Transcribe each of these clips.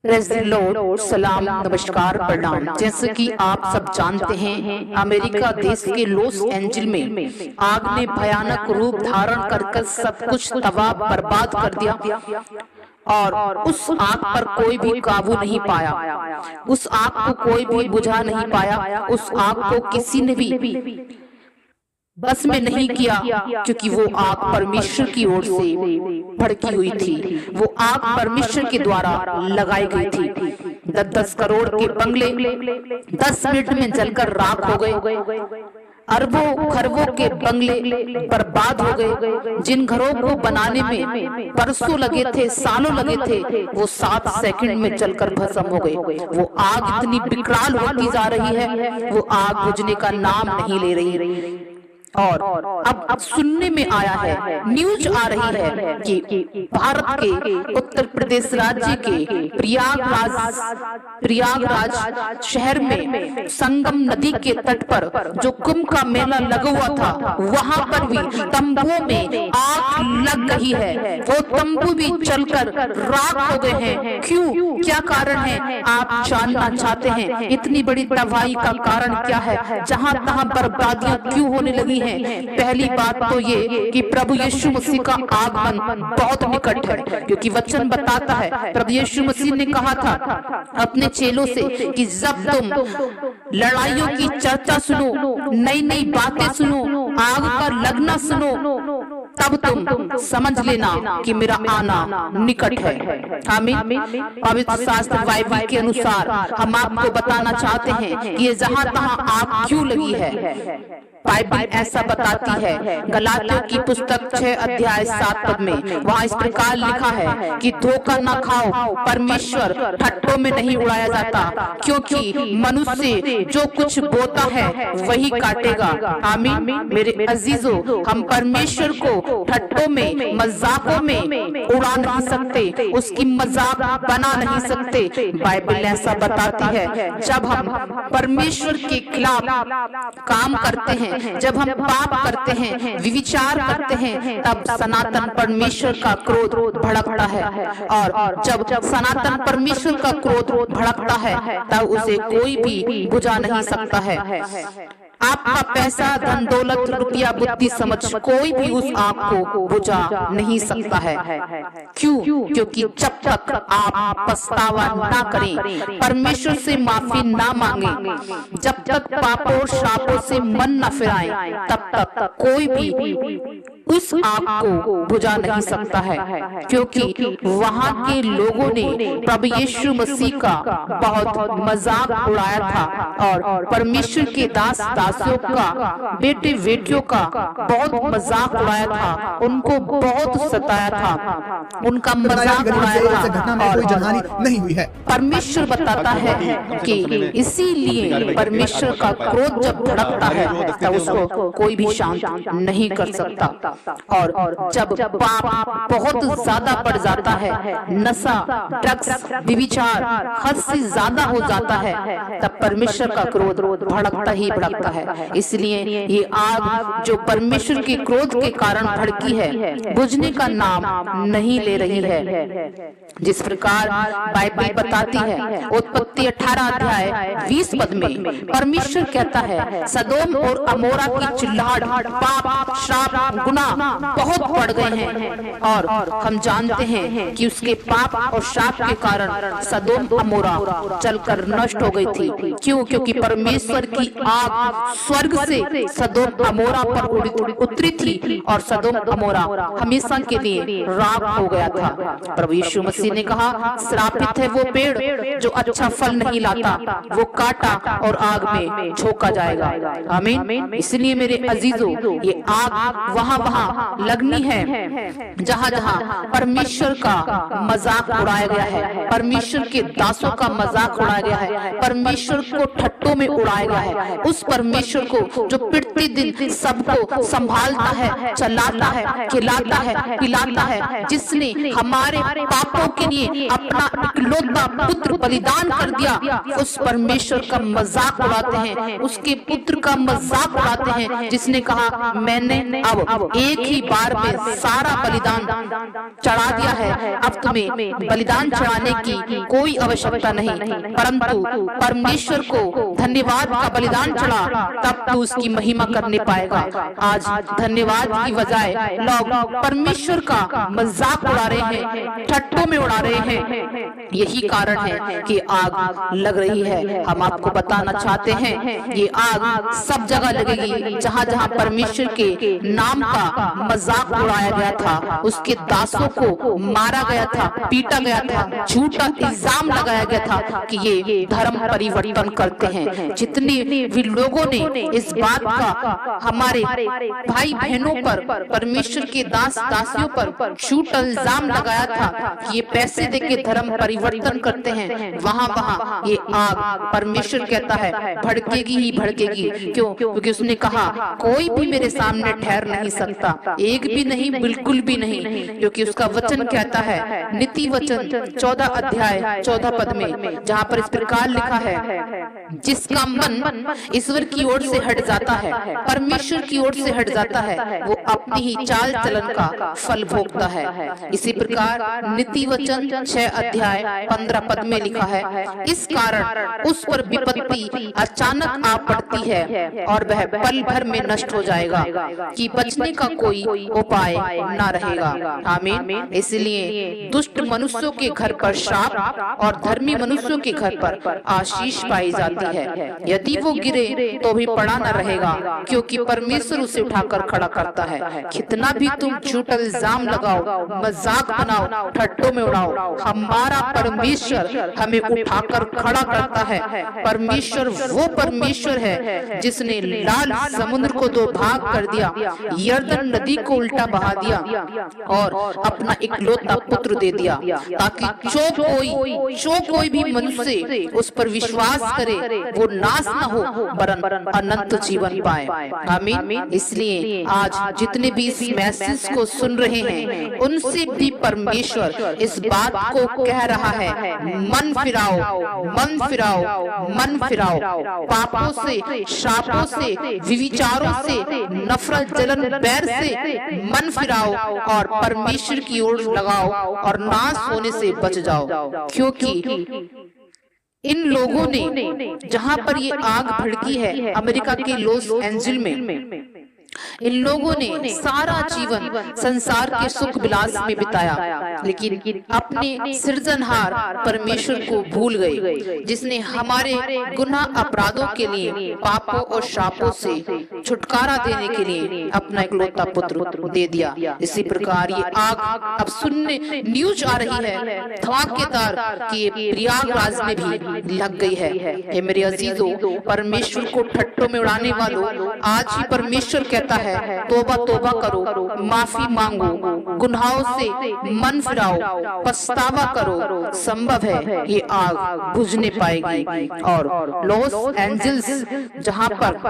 Praise the Lord, सलाम, नमस्कार, प्रणाम। जैसे कि आप सब जानते हैं, अमेरिका देश के लॉस एंजिल में आग ने भयानक रूप धारण कर सब कुछ तबाह बर्बाद कर दिया और उस आग पर कोई भी काबू नहीं पाया। उस आग को कोई भी बुझा नहीं पाया। उस आग को किसी ने भी बस में नहीं किया, क्योंकि वो आग परमेश्वर की ओर से भड़की हुई थी। वो आग परमेश्वर के द्वारा लगाई गई थी। 10-10 करोड़ के बंगले 10 मिनट में जलकर राख हो गए। अरबों खरबों के बंगले बर्बाद हो गए। जिन घरों को बनाने में बरसों लगे थे, सालों लगे थे, वो 7 सेकंड में जलकर भस्म हो गए। वो आग इतनी विकराल होती जा रही है, वो आग बुझने का नाम नहीं ले रही। और अब सुनने में आया है, न्यूज आ रही है कि भारत के उत्तर प्रदेश राज्य के प्रयागराज शहर में संगम नदी के तट पर जो कुंभ का मेला लगा हुआ था, वहां पर भी तंबुओं में आग लग गई है। वो तंबू भी जलकर राख हो गए हैं। क्यों, क्या कारण है, आप जानना चाहते हैं? इतनी बड़ी तबाही का कारण क्या है? जहां तहां बर्बादियां क्यों होने लगी? पहली बात तो ये कि प्रभु यीशु मसीह का आगमन बहुत निकट है, क्योंकि वचन बताता है, प्रभु यीशु मसीह ने कहा था अपने चेलों से कि जब तुम लड़ाइयों की चर्चा सुनो, नई नई बातें सुनो, आग का लगना सुनो, तब तुम समझ लेना कि मेरा आना निकट है। आमीन। पवित्र शास्त्र बाइबल के अनुसार हम आपको बताना चाहते हैं कि ये जहां तहां आग क्यों लगी है। बाइबल ऐसा बताती है, गलातियों की पुस्तक 6 अध्याय 7 पद में वहाँ इस प्रकार लिखा है कि धोखा न खाओ, परमेश्वर ठट्ठों में नहीं उड़ाया जाता, क्योंकि मनुष्य जो कुछ बोता है वही काटेगा। आमीन। मेरे अजीजों, हम परमेश्वर को ठट्ठों में, मजाकों में उड़ा नहीं सकते, उसकी मजाक बना नहीं सकते। बाइबल ऐसा बताती है, जब हम परमेश्वर के खिलाफ काम करते हैं, जब हम पाप करते हैं, विचार करते हैं, तब सनातन परमेश्वर का क्रोध भड़कता है। और जब सनातन परमेश्वर का क्रोध भड़कता है, तब उसे कोई भी बुझा नहीं सकता है। आपका पैसा, धन दौलत, रुपया, बुद्धि, समझ, कोई भी उस आग को बुझा नहीं सकता है। क्यों? क्योंकि जब तक आप पछतावा ना करें, परमेश्वर से माफी ना मांगे, जब तक पापों और श्रापों से मन न फिराएं, तब तक कोई भी उस आग को बुझा नहीं सकता है। क्योंकि वहाँ के लोगों ने प्रभु यीशु मसीह का बहुत मजाक उड़ाया था और परमेश्वर के दास दासियों का, बेटे बेटियों का बहुत मजाक उड़ाया था, उनको बहुत सताया था, उनका मजाक उड़ाया था। और नहीं हुई है। परमेश्वर बताता है कि इसीलिए परमेश्वर का क्रोध जब भड़कता है, तब उसको कोई भी शांत नहीं कर सकता। और जब पाप बहुत ज्यादा बढ़ जाता है, नशा, ड्रग्स, व्यभिचार हद से ज्यादा हो जाता है, तब परमेश्वर का क्रोध भड़कता ही भड़कता है। इसलिए ये आग जो परमेश्वर के क्रोध के कारण भड़की है, बुझने का नाम नहीं ले रही है। जिस प्रकार बाइबल बताती है, उत्पत्ति 18 अध्याय 20 पद में परमेश्वर कहता है, सदोम और अमोरा की चिल्लाहट, पाप, श्राप, गुनाह बहुत बढ़ गए हैं। और हम जानते हैं कि उसके पाप और श्राप के कारण सदोम अमोरा जलकर नष्ट हो गई थी। क्यों? क्योंकि परमेश्वर की आग स्वर्ग से सदोम अमोरा पर उतरी थी और सदोम अमोरा हमेशा के लिए राख हो गया था। प्रभु यीशु मसीह ने कहा, श्रापित है वो पेड़ जो अच्छा फल नहीं लाता, वो काटा और आग में झोंका जाएगा। आमीन। इसलिए मेरे अजीजों, ये आग वहाँ लगनी है जहाँ जहाँ परमेश्वर का मजाक उड़ाया गया है, परमेश्वर के दासों का मजाक उड़ाया गया है, परमेश्वर को ठट्टों में उड़ाया गया है। उस परमेश्वर परमेश्वर को जो प्रतिदिन सबको संभालता है, चलाता है, खिलाता है, पिलाता है, जिसने हमारे पापों के लिए अपना इकलौता पुत्र बलिदान कर दिया, उस परमेश्वर का मजाक उड़ाते हैं, उसके पुत्र का मजाक उड़ाते हैं, जिसने कहा मैंने अब एक ही बार में सारा बलिदान चढ़ा दिया है, अब तुम्हें बलिदान चढ़ाने की कोई आवश्यकता नहीं, परंतु परमेश्वर को धन्यवाद का बलिदान चढ़ा, तब तू उसकी महिमा करने पाएगा। आज धन्यवाद की बजाय लोग परमेश्वर का मजाक उड़ा रहे हैं, ठट्टों में उड़ा रहे हैं। यही कारण है कि आग लग रही है। हम आपको बताना चाहते हैं, ये आग सब जगह लगेगी जहां जहां परमेश्वर के नाम का मजाक उड़ाया गया था, उसके दासों को मारा गया था, पीटा गया था, झूठा इल्जाम लगाया गया था कि ये धर्म परिवर्तन करते हैं। जितने भी लोगों ने इस बात का हमारे भाई बहनों पर, परमेश्वर के दास दासियों पर झूठा इल्जाम लगाया था कि ये पैसे देके धर्म परिवर्तन करते हैं, वहां वहां ये आग परमेश्वर कहता है भड़केगी ही भड़केगी। क्यों? क्योंकि उसने कहा कोई भी मेरे सामने ठहर नहीं सकता, एक भी नहीं, बिल्कुल भी नहीं, क्योंकि उसका वचन कहता है, नीति वचन 14 अध्याय 14 पद में, जहाँ पर इस प्रकार लिखा है, जिसका मन ईश्वर की ओर से हट जाता है, परमेश्वर की ओर से हट जाता है, वो अपनी ही चाल चलन का फल भोगता है। इसी प्रकार नीति वचन 6 अध्याय 15 पद में लिखा है, इस कारण उस पर विपत्ति अचानक आ पड़ती है और वह पल भर में नष्ट हो जाएगा कि बचने का कोई उपाय न रहेगा। आमीन। इसलिए दुष्ट मनुष्यों के घर पर श्राप और धर्मी मनुष्यों के घर पर आशीष पाई जाती है। यदि वो गिरे तो भी पड़ा न रहेगा, क्योंकि परमेश्वर उसे उठाकर खड़ा करता है। कितना भी तुम झूठा इल्जाम लगाओ, मजाक बनाओ, ठट्टों में उड़ाओ, हमारा परमेश्वर हमें उठाकर खड़ा करता है। परमेश्वर वो परमेश्वर है जिसने लाल समुद्र को दो भाग कर दिया, यर्दन नदी को उल्टा बहा दिया और अपना इकलौता पुत्र दे दिया, ताकि जो कोई भी मनुष्य उस पर विश्वास करे वो नाश न हो वरन अनंत जीवन पाए। आमीन। इसलिए आज जितने भी इस मैसेज को सुन रहे हैं, उनसे भी परमेश्वर इस बात को कह रहा है, मन फिराओ, मन फिराओ, मन फिराओ, पापों से, श्रापों से, विचारों से, नफरत, जलन, बैर से मन फिराओ और परमेश्वर की ओर लगाओ और नाश होने से बच जाओ। क्योंकि इन लोगों ने, जहां पर ये आग भड़की है अमेरिका के लॉस एंजल्स में, इन लोगों ने सारा जीवन संसार के सुख विलास में बिताया, लेकिन अपने सृजनहार परमेश्वर को भूल गए, जिसने हमारे गुनाह अपराधों के लिए, पापों और श्रापों से छुटकारा देने के लिए अपना इकलौता पुत्र दे दिया। इसी प्रकार ये आग अब सुनने न्यूज आ रही है धमाकेदार कि प्रयागराज में भी लग गई है। ये मेरे अजीजों, परमेश्वर को ठट्टों में उड़ाने वालों, आज ही परमेश्वर कहता है तौबा तौबा करो, माफी मांगो, गुनाहों से मन फिराओ, पछतावा करो, संभव है ये आग बुझने पाएगी और लॉस एंजल्स जहां पर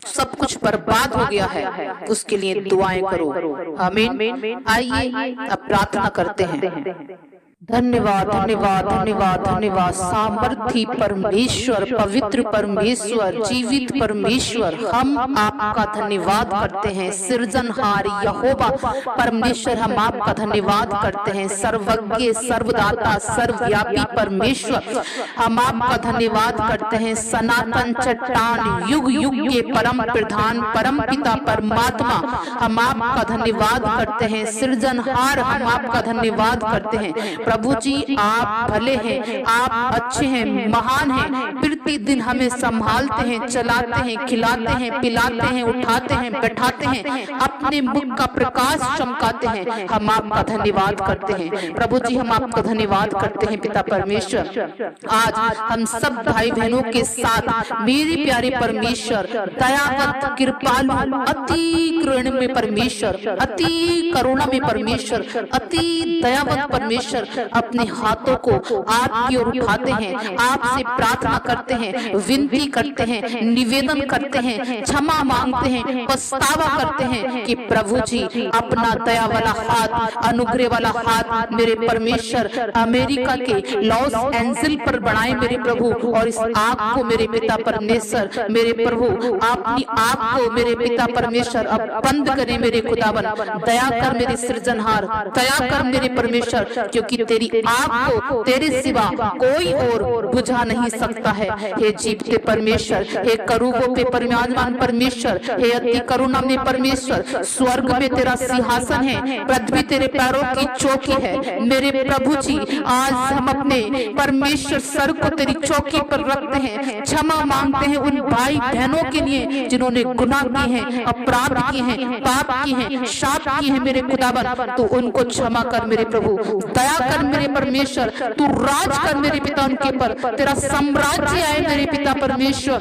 सब कुछ बर्बाद हो गया है, उसके लिए दुआएं करो। आमीन। आइए अब प्रार्थना करते हैं। धन्यवाद, धन्यवाद, धन्यवाद, धन्यवाद। सामर्थी परमेश्वर, पवित्र परमेश्वर, जीवित परमेश्वर, हम आपका धन्यवाद करते हैं। सृजनहार यहोवा परमेश्वर, हम आपका धन्यवाद करते हैं। सर्वज्ञ, सर्वदाता, सर्वव्यापी परमेश्वर, हम आपका धन्यवाद करते हैं। सनातन चट्टान, युग युग के परम प्रधान, परम पिता परमात्मा, हम आपका धन्यवाद करते हैं। सृजनहार, हम आपका धन्यवाद करते हैं। प्रभु जी, आप भले हैं, आप अच्छे हैं, महान हैं, प्रतिदिन हमें संभालते हैं, चलाते हैं, खिलाते हैं, पिलाते हैं, उठाते हैं, बैठाते हैं, अपने मुख का प्रकाश चमकाते हैं। हम आपका धन्यवाद करते हैं। प्रभु जी, हम आपका धन्यवाद करते हैं। पिता परमेश्वर, आज हम सब भाई बहनों के साथ मेरे प्यारे परमेश्वर, दयावंत, कृपालु, अति करुणा में परमेश्वर, अति करुणा में परमेश्वर, अति दयावंत परमेश्वर, अपने हाथों को आपकी ओर उठाते हैं, आपसे प्रार्थना करते हैं, विनती करते हैं, निवेदन करते हैं, क्षमा मांगते हैं, पछतावा करते हैं कि प्रभु जी अपना दया वाला हाथ, अनुग्रह वाला हाथ मेरे परमेश्वर अमेरिका के लॉस एंजल पर बढ़ाए मेरे प्रभु, और इस आग को मेरे पिता परमेश्वर, मेरे प्रभु अपनी आग को मेरे पिता परमेश्वर अब बंद करे मेरे खुदावन। दया कर मेरे सृजनहार, दया कर मेरे परमेश्वर, क्योंकि तेरी आग को तेरे सिवा कोई और बुझा नहीं सकता है। हे जीवते परमेश्वर, हे करूबों पे विराजमान परमेश्वर, हे अति करुणा में परमेश्वर, स्वर्ग में तेरा सिंहासन है, पृथ्वी तेरे पैरों की चौकी है। मेरे प्रभु जी आज हम अपने परमेश्वर सर को तेरी चौकी पर रखते हैं, क्षमा मांगते हैं उन भाई बहनों के लिए जिन्होंने गुनाह किए हैं, अपराध किए हैं, पाप किए हैं, शाप किए हैं मेरे खुदावन। तू उनको क्षमा कर मेरे प्रभु, दया कर मेरे परमेश्वर, तू राज कर मेरे पिता उनके पर, तेरा साम्राज्य आए मेरे पिता परमेश्वर,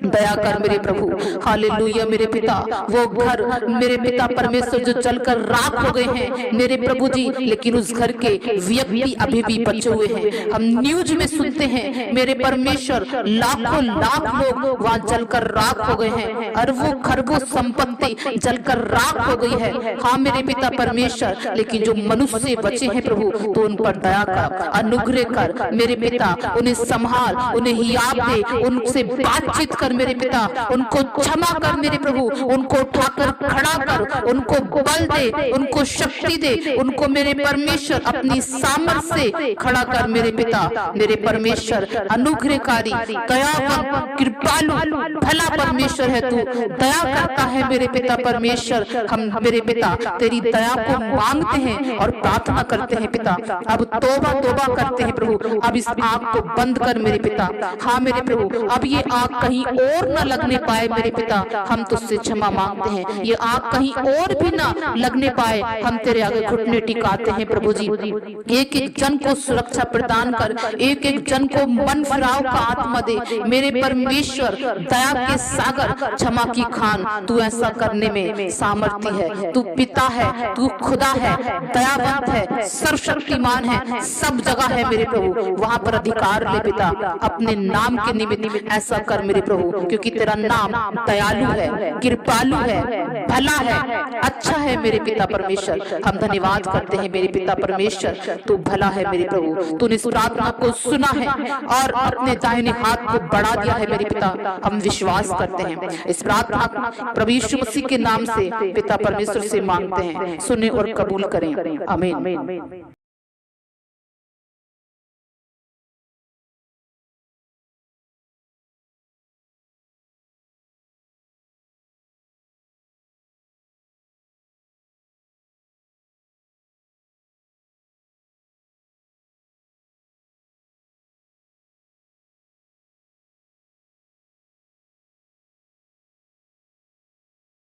दया कर मेरे प्रभु। हालेलुया मेरे पिता, वो घर मेरे पिता परमेश्वर जो जलकर राख हो गए हैं मेरे प्रभु जी, लेकिन उस घर के व्यक्ति अभी भी बचे हुए हैं। हम न्यूज में सुनते हैं मेरे परमेश्वर लाखों लाख लोग वहां जलकर राख हो गए हैं, अरबों खरबों संपत्ति जलकर राख हो गई है। हाँ मेरे पिता परमेश्वर, लेकिन जो मनुष्य बचे हैं प्रभु, तो उन पर दया कर, अनुग्रह कर मेरे पिता, उन्हें संभाल, उन्हें हियाब दे, उनसे बातचीत कर मेरे पिता, उनको क्षमा कर मेरे प्रभु, उनको उठाकर खड़ा कर, उनको बल दे, उनको शक्ति दे, उनको मेरे परमेश्वर अपनी सामर्थ से खड़ा कर मेरे पिता, मेरे परमेश्वर अनुग्रहकारी, दयावान, कृपालु, भला परमेश्वर है तू, दया करता है मेरे पिता परमेश्वर। हम मेरे पिता तेरी दया को मांगते हैं और प्रार्थना करते हैं पिता, अब तौबा तौबा करते हैं प्रभु, अब इस आग को बंद कर मेरे पिता। हाँ मेरे प्रभु, अब ये आग कहीं और न लगने पाए मेरे पिता, हम तुझसे क्षमा मांगते हैं, ये आग कहीं और भी ना लगने पाए, हम तेरे आगे घुटने टिकाते हैं प्रभु जी। एक एक जन को सुरक्षा प्रदान कर, एक एक जन को मन फिराव का आत्मा दे मेरे परमेश्वर, दया के सागर, क्षमा की खान, तू ऐसा करने में सामर्थ्य है, तू पिता है, तू खुदा है, दयावंत है, सर्वशक्तिमान है, सब जगह है मेरे प्रभु, वहां पर अधिकार ले पिता, अपने नाम के निमित्त ऐसा कर मेरे प्रभु, क्योंकि तेरा नाम दयालु है, कृपालु है, भला है, अच्छा है मेरे पिता परमेश्वर। हम धन्यवाद करते हैं मेरे पिता परमेश्वर, तू भला है मेरे प्रभु, तूने इस प्रार्थना को सुना है और अपने दाहिने हाथ को बढ़ा दिया है मेरे पिता। हम विश्वास करते हैं इस प्रार्थना प्रभु यीशु मसीह के नाम से पिता परमेश्वर से मांगते हैं, सुने और कबूल करें, आमीन।